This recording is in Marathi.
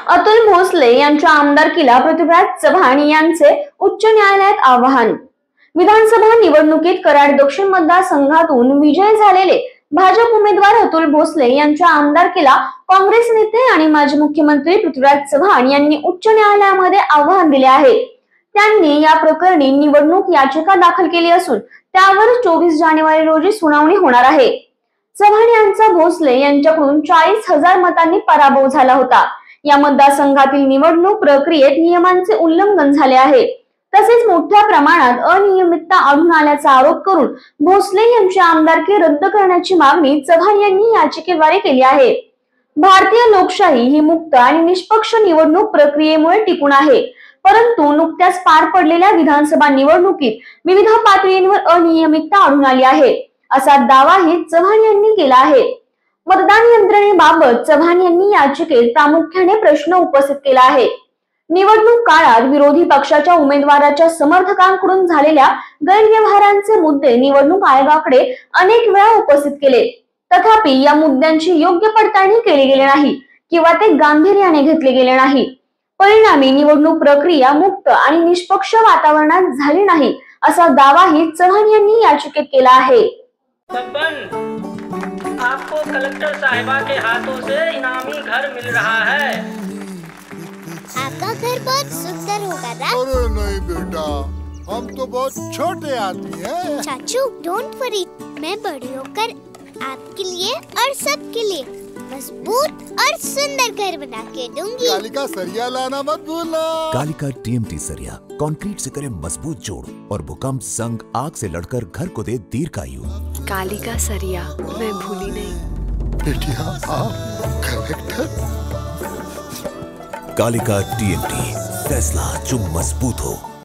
अतुल भोसले यांच्या आमदारकीला पृथ्वीराज चव्हाण यांचे उच्च न्यायालयात आवाहन। विधानसभा निवडणुकीत कराड दक्षिण मतदारसंघातून विजयी झालेले भाजप उमेदवार अतुल भोसले यांच्या आमदारकीला काँग्रेस नेते आणि माजी मुख्यमंत्री पृथ्वीराज चव्हाण यांनी उच्च न्यायालयामध्ये आव्हान दिले आहे। त्यांनी या प्रकरणी निवडणूक याचिका दाखल केली असून त्यावर 24 जानेवारी रोजी सुनावणी होणार आहे। चव्हाण यांचा भोसले यांच्याकडून 40,000 मतांनी पराभव झाला होता। या मतदारसंघातील निवडणूक प्रक्रियेत नियमांचे उल्लंघन झाले आहे, तसेच मोठ्या प्रमाणात अनियमितता आढळून आल्याचा आरोप करून भोसले यांची आमदारकी रद्द करण्याची मागणी चव्हाण यांनी याचिकेद्वारे केली आहे। भारतीय लोकशाही ही मुक्त आणि निष्पक्ष निवडणूक प्रक्रियेमुळे टिकून आहे, परंतु नुकत्याच पार पडलेल्या विधानसभा निवडणुकीत विविध पातळींवर अनियमितता आढळून आली आहे, असा दावाही चव्हाण यांनी केला आहे। मतदान यंत्रणेबाबत चव्हाण यांनी याचिकेत प्रामुख्याने प्रश्न उपस्थित केला आहे। निवडणूक काळात विरोधी पक्षाच्या उमेदवाराच्या समर्थकांकडून झालेल्या गैरव्यवहारांचे मुद्दे निवडणूक आयोगाकडे अनेक वेळा उपस्थित केले, तथापि या मुद्द्यांची योग्य पडताळणी केली गेली नाही किंवा ते गांभीर्याने घेतले गेले नाही। परिणामी निवडणूक प्रक्रिया मुक्त आणि निष्पक्ष वातावरणात झाली नाही, असा दावाही चव्हाण यांनी याचिकेत केला आहे। आपको कलेक्टर साहिबा के हाथों से इनामी घर मिल रहा है। आपका घर बहुत सुंदर होगा ना? अरे नहीं बेटा, हम तो बहुत छोटे आदमी हैं। चाचू डोंट वरी, मैं बड़ी होकर आपके लिए और सबके लिए मजबूत और सुंदर घर बना के दूंगी। कालिका सरिया लाना मत भूलना। कालिका TMT सरिया कंक्रीट से करे मजबूत जोड़ और भूकंप, संग, आग से लड़कर घर को दे दीर्घायु। कालिका सरिया मैं भूली नहीं। बेटिया आप कलेक्टर। कालिका TMT, फैसला जो मजबूत हो।